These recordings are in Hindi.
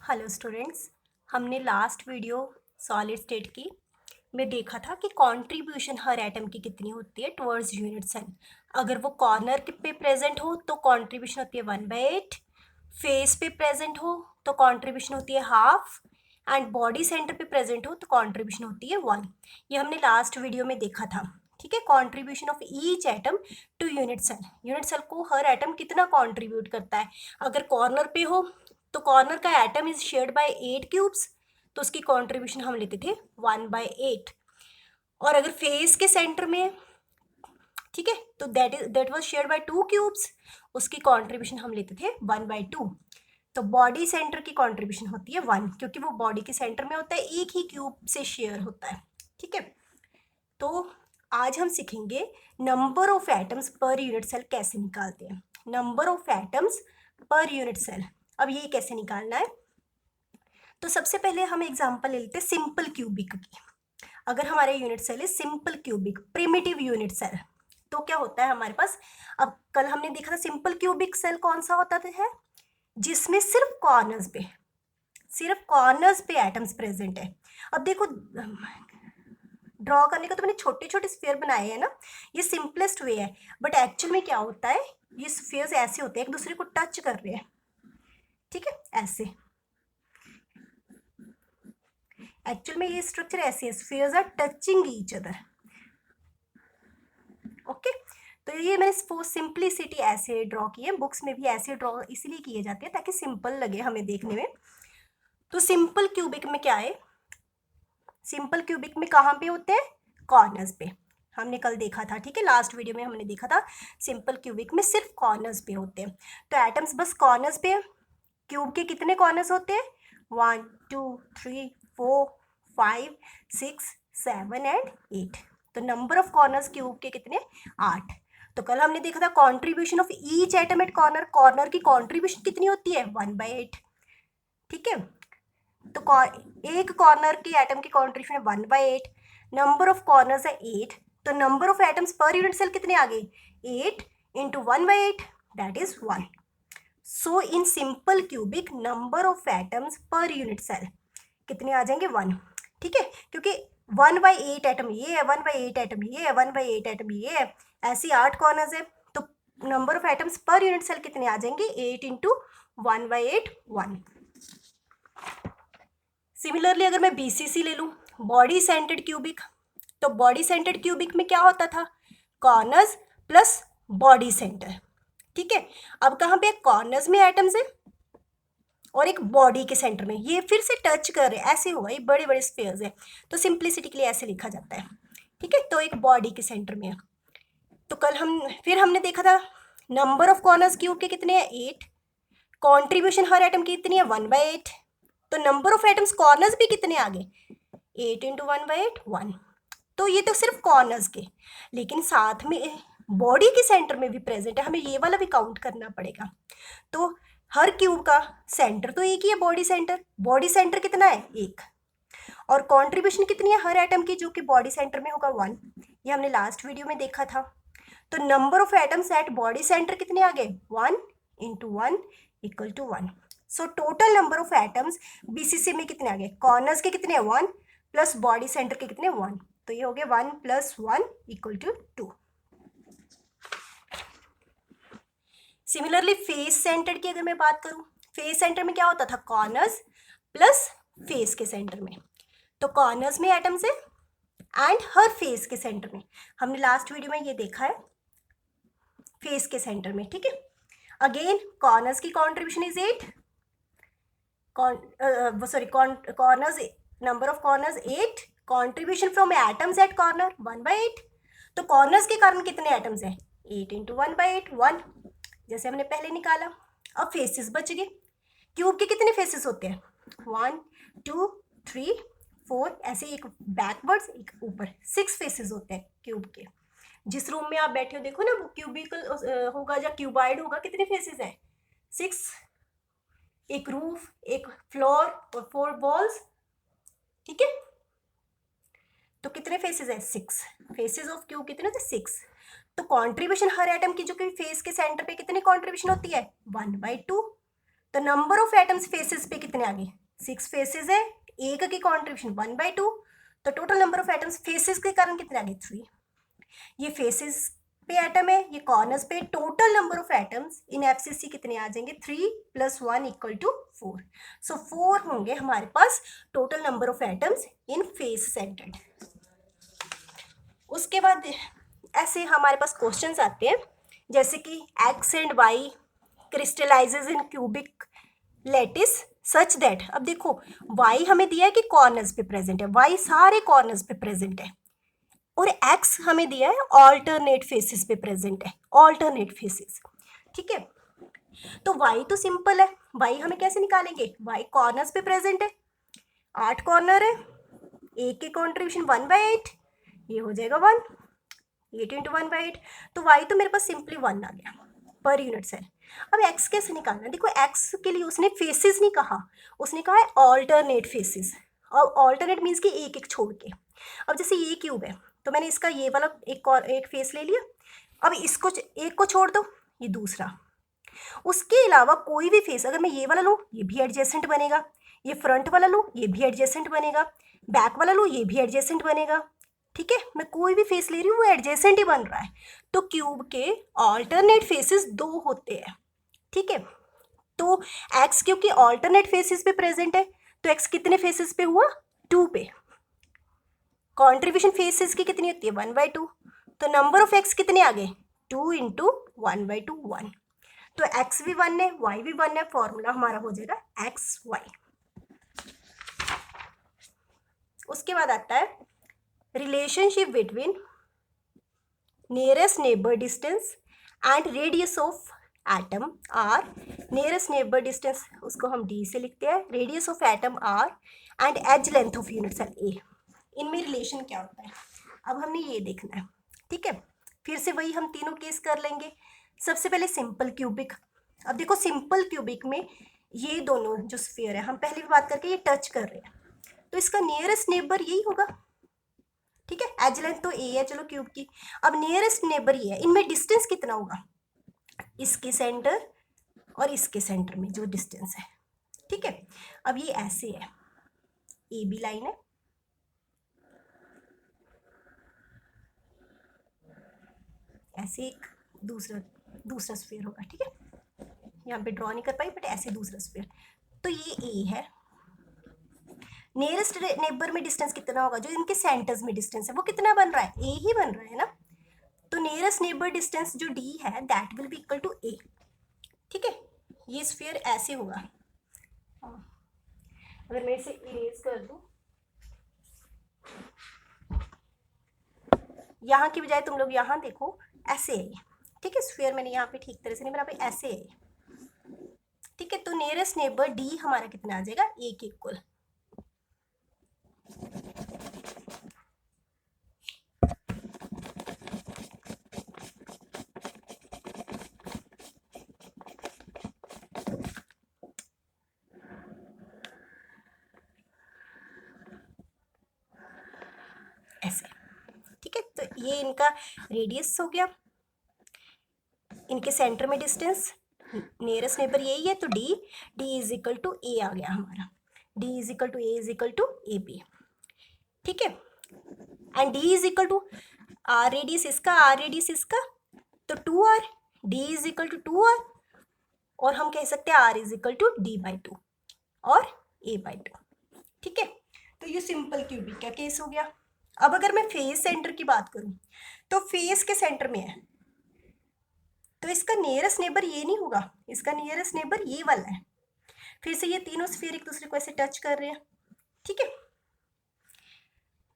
हेलो स्टूडेंट्स, हमने लास्ट वीडियो सॉलिड स्टेट की में देखा था कि कंट्रीब्यूशन हर एटम की कितनी होती है टुवर्ड्स यूनिट सेल। अगर वो कॉर्नर पे प्रेजेंट हो तो कंट्रीब्यूशन होती है 1/8, फेस पे प्रेजेंट हो तो कंट्रीब्यूशन होती है हाफ, एंड बॉडी सेंटर पे प्रेजेंट हो तो कंट्रीब्यूशन होती है 1। ये हमने लास्ट वीडियो में देखा था। ठीक है, contribution of each atom to unit cell. Unit cell को हर एटम कितना कंट्रीब्यूट करता है। अगर कॉर्नर पे हो तो कॉर्नर का atom is shared by 8 cubes, तो उसकी कंट्रीब्यूशन हम लेते थे 1/8। और अगर फेस के सेंटर में, ठीक है, तो that was shared by 2 cubes, उसकी कंट्रीब्यूशन हम लेते थे 1/2। तो बॉडी सेंटर की कंट्रीब्यूशन होती है 1, क्योंकि वो बॉडी के सेंटर में होता है, एक ही क्यूब से शेयर होता है। ठीक है, तो आज हम सीखेंगे number of atoms per unit cell कैसे निकालते हैं। Number of atoms per unit cell, अब ये कैसे निकालना है। तो सबसे पहले हम एग्जांपल ले लेते हैं सिंपल क्यूबिक की। अगर हमारे यूनिट सेल है simple cubic primitive unit cell, तो क्या होता है हमारे पास। अब कल हमने देखा था सिंपल क्यूबिक सेल कौन सा होता है, जिसमें सिर्फ कॉर्नर्स पे एटम्स प्रेजेंट है। अब देखो, ड्रॉ करने का तो मैंने छोटे छोटे स्फीयर बनाए हैं ना, ये सिंपलेस्ट वे है, बट एक्चुअल में क्या होता है, ये स्फीयर्स ऐसे होते हैं एक दूसरे को टच कर रहे हैं। ठीक है, ऐसे एक्चुअल में ये स्ट्रक्चर ऐसे है, spheres are touching each other. Okay, तो ये मैंने फॉर सिंपलिसिटी ऐसे ड्रॉ किए, बुक्स में भी ऐसे ड्रॉ इसीलिए किए जाते हैं ताकि सिंपल लगे हमें देखने में। तो सिंपल क्यूबिक में क्या है, सिंपल क्यूबिक में कहाँ पे होते हैं, कॉर्नर्स पे। हमने कल देखा था, ठीक है, लास्ट वीडियो में हमने देखा था सिंपल क्यूबिक में सिर्फ कॉर्नर्स पे होते हैं। तो एटम्स बस कॉर्नर्स पे, क्यूब के कितने कॉर्नर्स होते हैं, 1 2 3 4 5 6 7 एंड 8। तो नंबर ऑफ कॉर्नर्स क्यूब के कितने, 8। तो कल हमने देखा था contribution of each atom at corner, corner की कॉन्ट्रीब्यूशन कितनी होती है 1/8। ठीक है, तो एक कॉर्नर की एटम की कॉन्ट्रीब्यूशन है 1/8, नंबर ऑफ कॉर्नर्स है 8, तो number of atoms per unit cell कितने आ गए, 8 into 1/8 that is 1। So in simple cubic number of atoms per unit cell कितने आ जाएंगे, 1। ठीक है, क्योंकि 1/8 एटम ये है, 1/8 एटम ये है, 1/8 एटम ये है, ऐसी 8 कॉर्नर्स है, तो number of atoms per unit cell कितने आ जाएंगे, 8 इंटू 1/8 1। सिमिलरली अगर मैं बीसीसी ले लूँ, बॉडी सेंटर्ड क्यूबिक, तो बॉडी सेंटर्ड क्यूबिक में क्या होता था, कॉर्नर्स प्लस बॉडी सेंटर। ठीक है, अब कहाँ पे कॉर्नर्स में एटम्स है और एक बॉडी के सेंटर में, ये फिर से टच कर रहे हैं, ऐसे हुआ, ये बड़े बड़े स्फीयर्स है, तो सिंप्लिसिटी के लिए ऐसे लिखा जाता है। ठीक है, तो एक बॉडी के सेंटर में है। तो कल हमने देखा था नंबर ऑफ कॉर्नर्स क्यूब के कितने हैं, 8, कॉन्ट्रीब्यूशन हर एटम की कितनी है 1/8, तो नंबर ऑफ एटम्स कॉर्नर्स भी कितने आ गए, 8 इंटू 1/8 1। तो ये तो सिर्फ कॉर्नर्स के, लेकिन साथ में बॉडी के सेंटर में भी प्रेजेंट है, हमें ये वाला भी काउंट करना पड़ेगा। तो हर क्यूब का सेंटर तो एक ही है, बॉडी सेंटर कितना है, 1, और कंट्रीब्यूशन कितनी है हर एटम की, जो कि बॉडी सेंटर में होगा 1। ये हमने लास्ट वीडियो में देखा था। तो number of atoms at body centre कितने आ गए, 1 into 1 equal to 1। So total number of atoms BCC में कितने आ गए, कॉर्नर्स के कितने 1 प्लस बॉडी सेंटर के कितने 1, तो ये हो गया 1 + 1 equal to 2। Similarly face centre की अगर मैं बात करूं, फेस सेंटर में क्या होता था, कॉर्नर्स प्लस फेस के सेंटर में। तो कॉर्नर्स में एटम्स है एंड हर फेस के सेंटर में, हमने लास्ट वीडियो में ये देखा है फेस के सेंटर में। ठीक है, अगेन कॉर्नर्स की contribution is 8, corners, number of corners 8, contribution from atoms at corner 1/8। तो कॉर्नर्स के कारण कितने एटम्स हैं, 8 इंटू 1/8 1, जैसे हमने पहले निकाला। अब फेसेस बच गए, क्यूब के कितने फेसेस होते हैं, 1 2 3 4, ऐसे एक बैकवर्ड्स एक ऊपर, 6 फेसेस होते हैं क्यूब के। जिस रूम में आप बैठे हो देखो ना, वो क्यूबिकल होगा या क्यूबाइड होगा, कितने फेसेस हैं, 6, एक रूफ, एक फ्लोर और 4 वॉल्स। ठीक है, तो कितने फेसेस है, 6 फेसेस ऑफ क्यूब, कितने होते, 6। तो कंट्रीब्यूशन हर एटम की जो कि फेस के सेंटर पे कितनी कंट्रीब्यूशन होती है, 1/2। तो नंबर ऑफ एटम्स फेसेस पे कितने आ गए, 6 फेसेस है, एक की कॉन्ट्रीब्यूशन 1/2, तो total number of atoms faces के कारण कितने आ गए 3। ये फेसेस पे एटम है, ये कॉर्नर्स पे, total number of atoms in FCC कितने आ जाएंगे 3 + 1 = 4। सो 4 होंगे हमारे पास total number of atoms in face centred. उसके बाद ऐसे हमारे पास क्वेश्चंस आते हैं जैसे कि X and Y crystallises in cubic lattice such that, अब देखो वाई हमें दिया है कि कॉर्नर्स पे प्रेजेंट है, वाई सारे कॉर्नर्स पे प्रेजेंट है, और एक्स हमें दिया है ऑल्टरनेट फेसेस पे प्रेजेंट है, ऑल्टरनेट फेसेस, ठीक है। तो वाई तो सिंपल है, वाई हमें कैसे निकालेंगे, वाई कॉर्नर्स पे प्रेजेंट है, 8 कॉर्नर है, एक के कॉन्ट्रीब्यूशन 1/8, ये हो जाएगा 1, 8 × 1/8, तो वाई तो मेरे पास सिंपली 1 आ गया पर यूनिट सेल। अब एक्स कैसे निकालना, देखो एक्स के लिए उसने फेसेस नहीं कहा, उसने कहा है ऑल्टरनेट फेसेस, और ऑल्टरनेट मीन्स कि एक एक छोड़ के। अब जैसे ये क्यूब है तो मैंने इसका ये वाला एक फेस ले लिया, अब इसको एक को छोड़ दो, ये दूसरा, उसके अलावा कोई भी फेस अगर मैं ये वाला लूँ ये भी एडजेसेंट बनेगा, ये फ्रंट वाला लूँ ये भी एडजेसेंट बनेगा, बैक वाला लूँ ये भी एडजेसेंट बनेगा, ठीक है। मैं कोई भी फेस ले रही हूँ वो एडजेसेंट ही बन रहा है, तो क्यूब के ऑल्टरनेट फेसेस 2 होते हैं, ठीक है। तो एक्स क्योंकि ऑल्टरनेट फेसेस पे प्रेजेंट है तो एक्स कितने फेसेस पे हुआ, 2 पे, कॉन्ट्रीब्यूशन फेसेस की कितनी होती है 1/2, तो नंबर ऑफ एक्स कितने आ गए 2 × 1/2 1, तो एक्स भी 1 है वाई भी 1 है, फॉर्मूला हमारा हो जाएगा एक्स वाई। उसके बाद आता है relationship between nearest neighbour distance and radius of atom R, nearest neighbour distance उसको हम डी से लिखते हैं, radius of atom R and edge length of unit cell A, इनमें रिलेशन क्या होता है अब हमने ये देखना है, ठीक है। फिर से वही हम तीनों केस कर लेंगे। सबसे पहले सिंपल क्यूबिक, अब देखो सिंपल क्यूबिक में ये दोनों जो स्फीयर है हम पहले भी बात करके ये टच कर रहे हैं, तो इसका नियरेस्ट नेबर यही होगा, ठीक है। एज लेंथ तो ए है चलो क्यूब की, अब नियरेस्ट नेबर ये है, इनमें डिस्टेंस कितना होगा, इसके सेंटर और इसके सेंटर में जो डिस्टेंस है, ठीक है। अब ये ऐसे है, ए बी लाइन है, ऐसे एक दूसरा स्फीयर होगा, ठीक है। यहाँ पे ड्रॉ नहीं कर पाई बट ऐसे दूसरा स्फीयर, तो ये ए है। नियरेस्ट नेबर में डिस्टेंस कितना होगा, जो इनके सेंटर्स में डिस्टेंस है वो कितना बन रहा है, ए ही बन रहा है ना, तो नियरेस्ट नेबर डिस्टेंस जो डी है that will be equal to A, ठीक है। ये स्फीयर ऐसे होगा, अगर मैं इसे इरेज कर दूं, यहाँ की बजाय तुम लोग यहाँ देखो ऐसे है, ठीक है। स्फीयर मैंने यहाँ पे ठीक तरह से नहीं बना पाई, ऐसे है, ठीक है। तो नियरेस्ट नेबर डी हमारा कितना आ जाएगा, ए के इक्वल, ऐसे, ठीक है। तो ये इनका रेडियस हो गया, इनके सेंटर में डिस्टेंस, नियरेस्ट नेबर यही है, तो D is equal to A आ गया हमारा, D is equal to A is equal to A B, ठीक है। And D is equal to R radius इसका, आर रेडियस इसका, तो 2r, D is equal to 2r, और हम कह सकते हैं are is equal to d/2 और a/2, ठीक है। तो ये सिंपल क्यूबिक का केस हो गया। अब अगर मैं फेस सेंटर की बात करूं तो फेस के सेंटर में है, तो इसका नियरेस्ट नेबर ये नहीं होगा, इसका नियरेस्ट नेबर ये वाला है। फिर से ये तीनों स्फीयर एक दूसरे को ऐसे टच कर रहे हैं, ठीक है।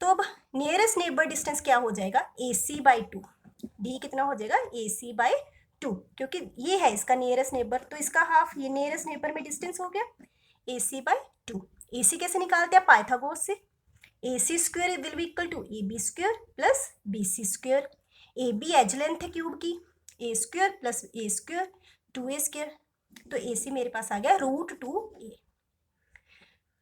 तो अब नियरेस्ट नेबर डिस्टेंस क्या हो जाएगा, AC/2, डी कितना हो जाएगा AC/2, क्योंकि ये है इसका नियरेस्ट नेबर, तो इसका हाफ ये नियरेस्ट नेबर में डिस्टेंस हो गया AC/2। AC कैसे निकालते हैं, पाइथागोरस से, AC² will be equal to AB² plus BC², AB edge length है क्यूब की, A² प्लस A² 2A², तो AC मेरे पास आ गया √2A।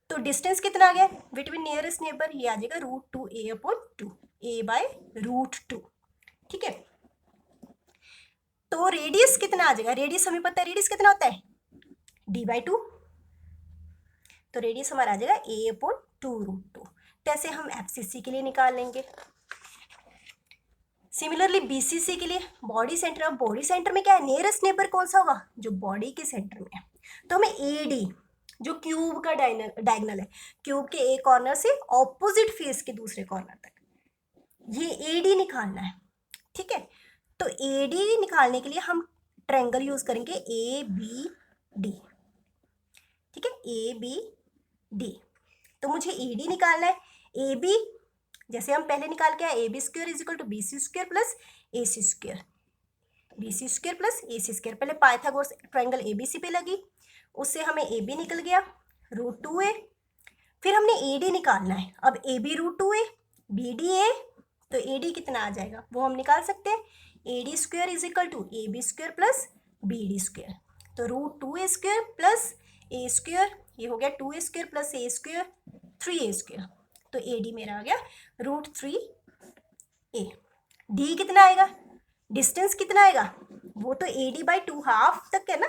तो डिस्टेंस कितना आ गया बिटवीन नियरेस्ट नेबर, ये आ जाएगा √2A/2, A/√2, ठीक है। तो रेडियस कितना आ जाएगा, रेडियस हमें पता है, रेडियस कितना होता है d/2, तो रेडियस हमारा आ जाएगा a/2√2। तो ऐसे हम FCC के लिए निकाल लेंगे। सिमिलरली BCC के लिए बॉडी सेंटर, अब बॉडी सेंटर में क्या है, नियरेस्ट नेबर कौन सा होगा, जो बॉडी के सेंटर में है। तो हमें AD जो क्यूब का डायगनल है, क्यूब के एक कॉर्नर से ऑपोजिट फेस के दूसरे कॉर्नर तक, ये AD निकालना है। ठीक है, तो AD निकालने के लिए हम ट्रायंगल यूज करेंगे ABD। ठीक है, ABD। तो मुझे AD निकालना है। AB जैसे हम पहले निकाल के आए, AB² = BC² plus AC², BC² plus AC²। पहले पाइथागोरस ट्रायंगल ABC पे लगी, उससे हमें AB निकल गया √2a। फिर हमने AD निकालना है। अब AB √2a, BD a, तो AD कितना आ जाएगा वो हम निकाल सकते हैं। AD² = AB² प्लस BD², तो √2a² प्लस a², ये हो गया 2a² प्लस a² 3a², तो AD मेरा आ गया √3a। D कितना आएगा, डिस्टेंस कितना आएगा, वो तो AD/2 हाफ तक है ना,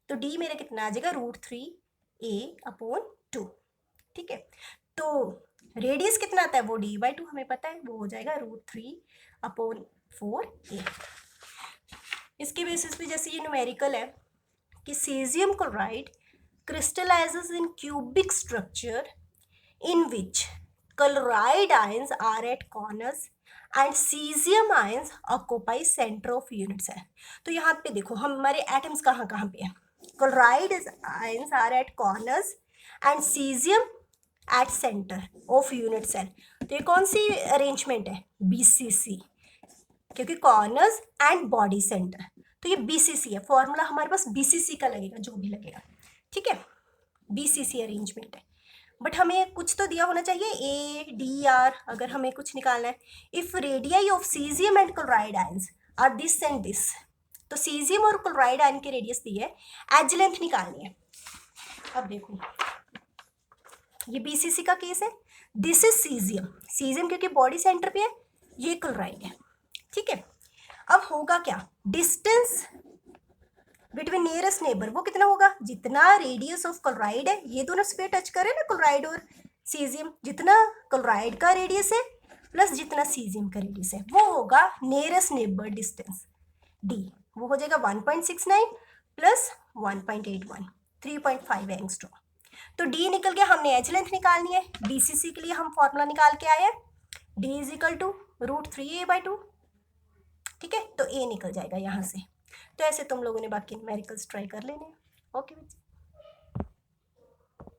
तो D मेरा कितना आ जाएगा √3a/2। ठीक है, तो रेडियस कितना आता है वो D/2 हमें पता है, वो हो जाएगा √3/4a। इसके बेसिस पे जैसे ये न्यूमेरिकल है कि cesium chloride crystallizes in cubic structure in which chloride ions are at corners and cesium ions occupy center of unit cell। तो यहाँ पे देखो हमारे एटम्स कहाँ कहाँ पे हैं, chloride ions are at corners and cesium at center of unit cell। तो ये कौन सी अरेंजमेंट है, BCC, क्योंकि कॉर्नर्स एंड बॉडी सेंटर, तो ये BCC है। फॉर्मूला हमारे पास BCC का लगेगा, जो भी लगेगा। ठीक है, BCC अरेंजमेंट है, बट हमें कुछ तो दिया होना चाहिए ADR अगर हमें कुछ निकालना है। If radii of caesium and chloride ions are this and this, तो सीजियम और क्लोराइड आयन की रेडियस दी है, एज लेंथ निकालनी है। अब देखो ये BCC का केस है, दिस इज सीजियम, सीजियम क्योंकि बॉडी सेंटर पे है, ये क्लोराइड है। ठीक है, अब होगा क्या, डिस्टेंस बिटवीन नियरेस्ट नेबर वो कितना होगा, जितना रेडियस ऑफ क्लोराइड है, ये दोनों स्फीयर टच करे ना क्लोराइड और सीजियम, जितना क्लोराइड का रेडियस है प्लस जितना सीजियम का रेडियस है, वो होगा नियरेस्ट नेबर डिस्टेंस D, वो हो जाएगा 1.69 प्लस 1.81, 3.5 एंगस्ट्रॉम। तो D निकल गया, हमने एज लेंथ निकालनी है। BCC के लिए हम फॉर्मूला निकाल के आए हैं, D = √3a/2। ठीक है, तो A निकल जाएगा यहाँ से। तो ऐसे तुम लोगों ने बाकी न्यूमेरिकल्स ट्राई कर लेने हैं। ओके बच्चे।